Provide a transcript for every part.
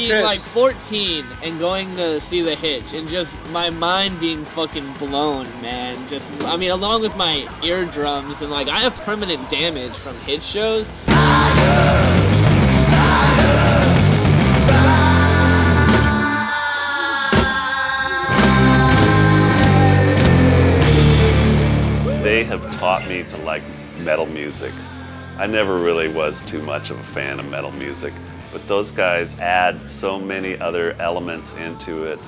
being like 14 and going to see the Hitch and just my mind being fucking blown, man. Just, I mean, along with my eardrums and like I have permanent damage from Hitch shows. They have taught me to like metal music. I never really was too much of a fan of metal music, but those guys add so many other elements into it.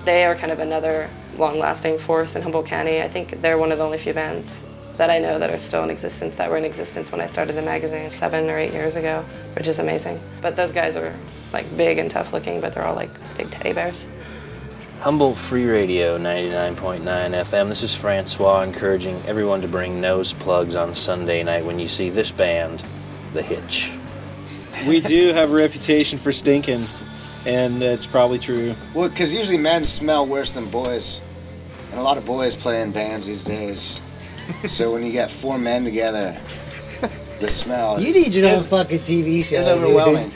They are kind of another long-lasting force in Humboldt County. I think they're one of the only few bands that I know that are still in existence, that were in existence when I started the magazine 7 or 8 years ago, which is amazing. But those guys are like big and tough looking, but they're all like big teddy bears. Humboldt Free Radio 99.9 FM. This is Francois encouraging everyone to bring nose plugs on Sunday night when you see this band, The Hitch. We do have a reputation for stinking, and it's probably true. Well, because usually men smell worse than boys, and a lot of boys play in bands these days. So when you get 4 men together, the smell you need your own fucking TV show. It's overwhelming.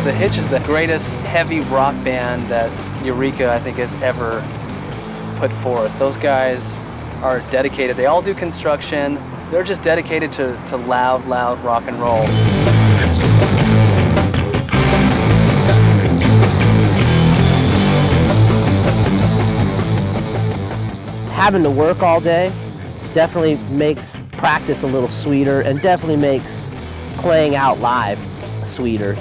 The Hitch is the greatest heavy rock band that Eureka, I think, has ever put forth. Those guys are dedicated. They all do construction. They're just dedicated to loud, loud rock and roll. Having to work all day definitely makes practice a little sweeter and definitely makes playing out live sweeter.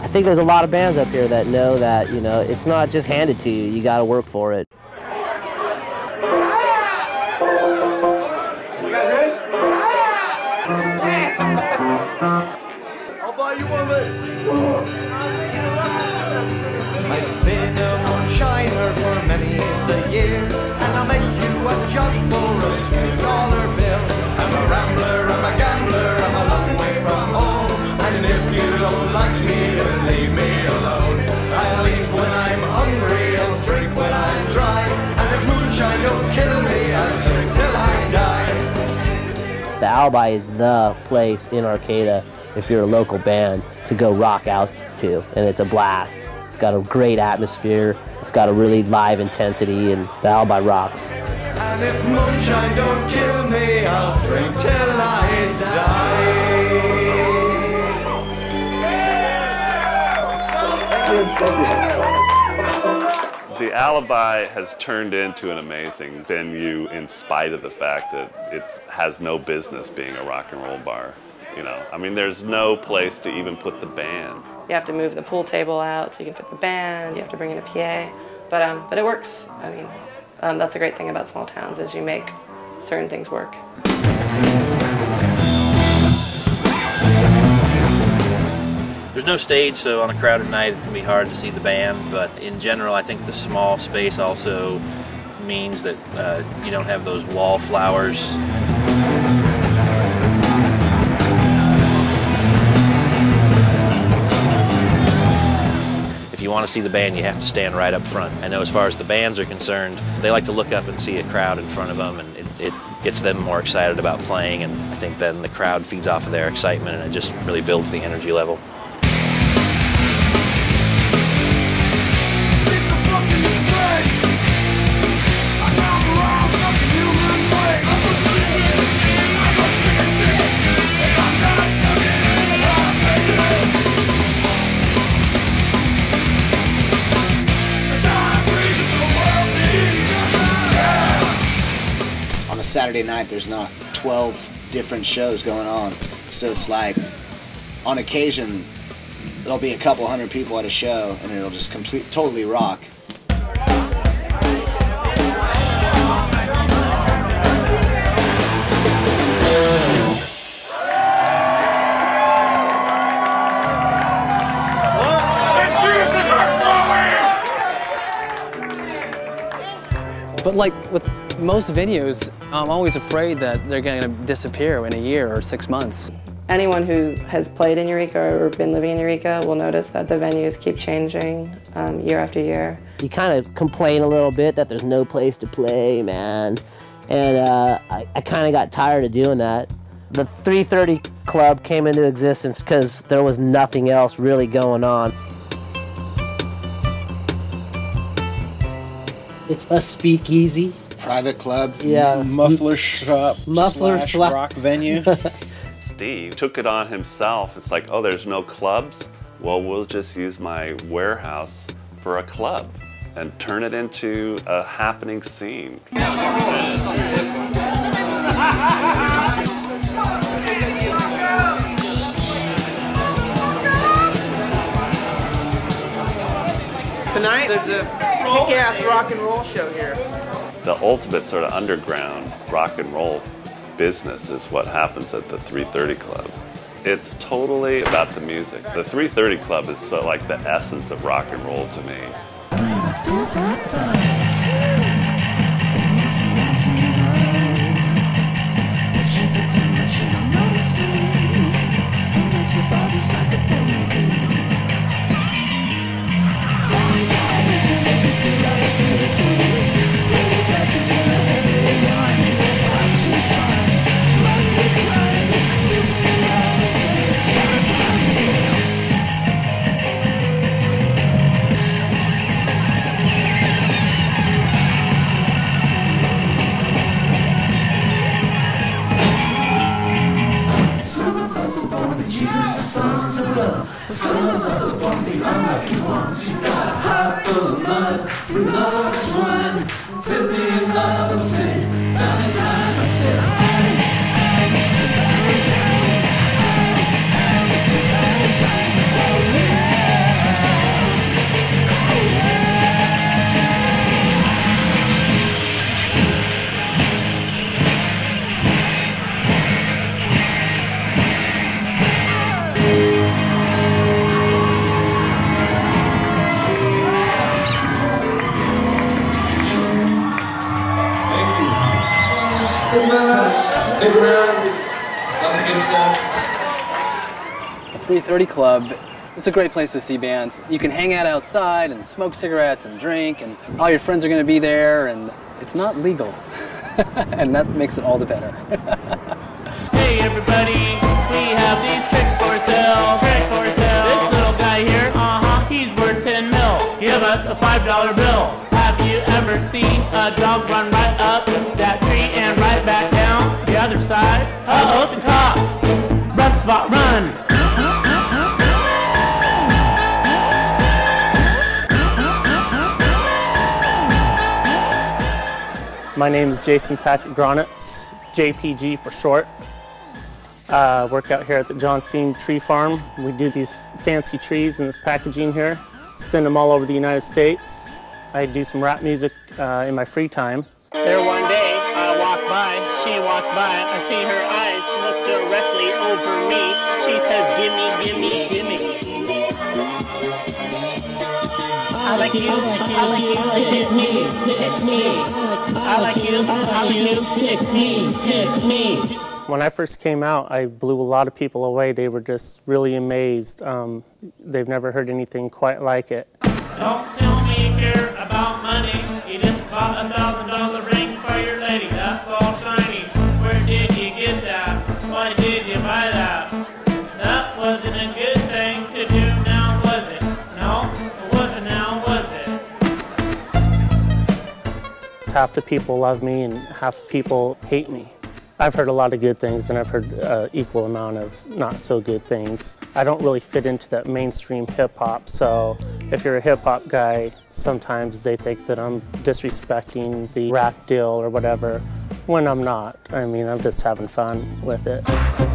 I think there's a lot of bands up here that know that, you know, it's not just handed to you, you gotta work for it. You guys ready? I'll buy you one leg. I've been a moonshiner for many's the year, and I'll make you a job for a $2 bill. I'm a rambler, I'm a gambler, I'm a long way from home, and if you don't like me, then leave me alone. I'll eat when I'm hungry, I'll drink when I'm dry, and if moonshine don't kill me, I'll drink till I die. The Alibi is the place in Arcata, if you're a local band, to go rock out to, and it's a blast. It's got a great atmosphere, it's got a really live intensity, and the Alibi rocks. And if moonshine don't kill me, I'll drink till I die. The Alibi has turned into an amazing venue in spite of the fact that it has no business being a rock and roll bar. You know, I mean, there's no place to even put the band. You have to move the pool table out so you can fit the band. You have to bring in a PA, but it works. I mean, that's a great thing about small towns is you make certain things work. There's no stage, so on a crowded night it can be hard to see the band, but in general I think the small space also means that you don't have those wallflowers. If you want to see the band, you have to stand right up front. I know as far as the bands are concerned, they like to look up and see a crowd in front of them, and it gets them more excited about playing, and I think then the crowd feeds off of their excitement, and it just really builds the energy level. Saturday night there's not 12 different shows going on, so it's like on occasion there'll be a couple hundred people at a show and it'll just totally rock. But like with Most venues, I'm always afraid that they're going to disappear in a year or 6 months. Anyone who has played in Eureka or been living in Eureka will notice that the venues keep changing year after year. You kind of complain a little bit that there's no place to play, man. And I kind of got tired of doing that. The 330 Club came into existence because there was nothing else really going on. It's a speakeasy. Private club. Yeah. Muffler shop. Muffler / shop. rock venue. Steve took it on himself. It's like, oh, there's no clubs? Well, we'll just use my warehouse for a club and turn it into a happening scene. Tonight, there's a kick-ass rock and roll show here. The ultimate sort of underground rock and roll business is what happens at the 330 Club. It's totally about the music. The 330 Club is sort of like the essence of rock and roll to me. Some of us won't be unlucky ones. You got a heart full of mud, through love swine, filthy in love, I'm saying, Valentine, I said, I need some Valentine, I need some Valentine, oh yeah. Stick around, lots of good stuff. The 330 Club, it's a great place to see bands. You can hang out outside and smoke cigarettes and drink, and all your friends are going to be there, and it's not legal. And that makes it all the better. Hey everybody, we have these tricks for sale. Tricks for sale. This little guy here, he's worth 10 mil. Give us a $5 bill. Have you ever seen a dog run right up that tree and right back down the other side? Uh-oh, the cops. Run, Spot, run. My name is Jason Patrick Gronitz, JPG for short. Work out here at the Johnstein Tree Farm. We do these fancy trees in this packaging here, send them all over the United States. I do some rap music in my free time. There one day, I walk by, she walks by, I see her eyes look directly over me. She says, gimme, gimme, gimme. I like you, I like you, hit me, hit me. I like you, hit me, hit me. When I first came out, I blew a lot of people away. They were just really amazed. They've never heard anything quite like it. Don't tell me here about money. You just bought a $1,000 ring for your lady. That's all shiny. Where did you get that? Why did you buy that? That wasn't a good thing to do now, was it? No, it wasn't now, was it? Half the people love me and half the people hate me. I've heard a lot of good things and I've heard equal amount of not so good things. I don't really fit into that mainstream hip hop, so if you're a hip hop guy, sometimes they think that I'm disrespecting the rap deal or whatever, when I'm not. I mean, I'm just having fun with it.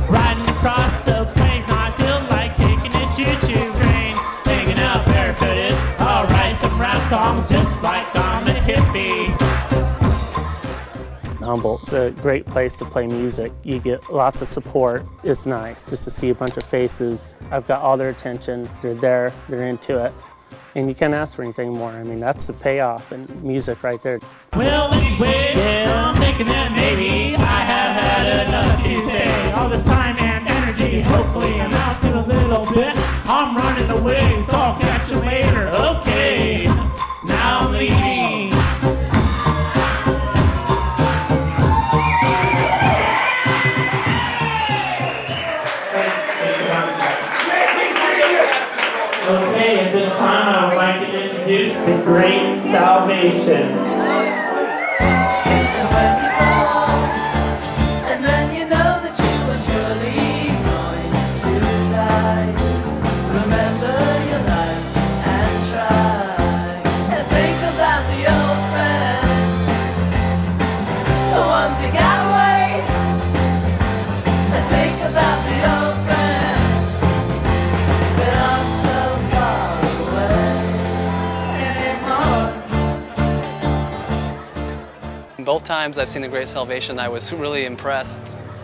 Riding across the plains, now I feel like taking a choo-choo train. Hanging out barefooted, I'll write some rap songs just like I'm a hippie. Humboldt's a great place to play music. You get lots of support. It's nice just to see a bunch of faces. I've got all their attention. They're there, they're into it. And you can't ask for anything more. I mean, that's the payoff in music right there. Well, way. Yeah, I'm thinking that maybe I have had enough to say. All this time and energy hopefully amounts to a little bit. I'm running away, so I'll catch you later. Okay, now I'm leaving. Okay, at this time I would like to introduce the Great Salvation. And then you know that you are surely going to die. Remember your life and try and think about the old friends, the ones who got away, and think about the old friends that aren't so far away anymore. Both times I've seen The Great Salvation, I was really impressed.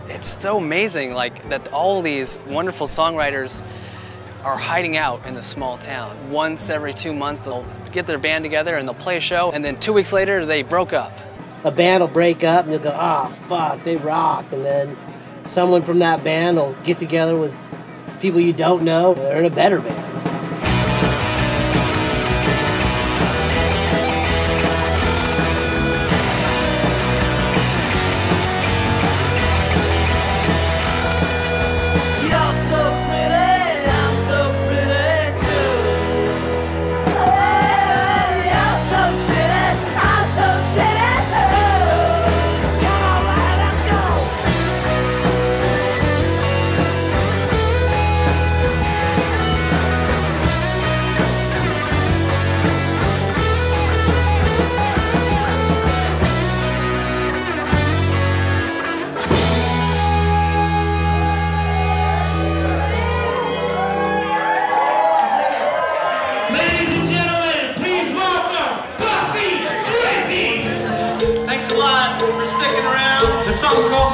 It's so amazing, like, that all these wonderful songwriters are hiding out in the small town. Once every 2 months, they'll get their band together and they'll play a show, and then 2 weeks later, they broke up. A band will break up and you'll go, oh, fuck, they rocked. And then someone from that band will get together with people you don't know. They're in a better band. You're so pretty, I'm so pretty too. Hey, you're so shitty, I'm so shitty too. Come on, man, let's go. Ladies and gentlemen, please welcome Buffy Swizzy. Thanks a lot for sticking around. The song's called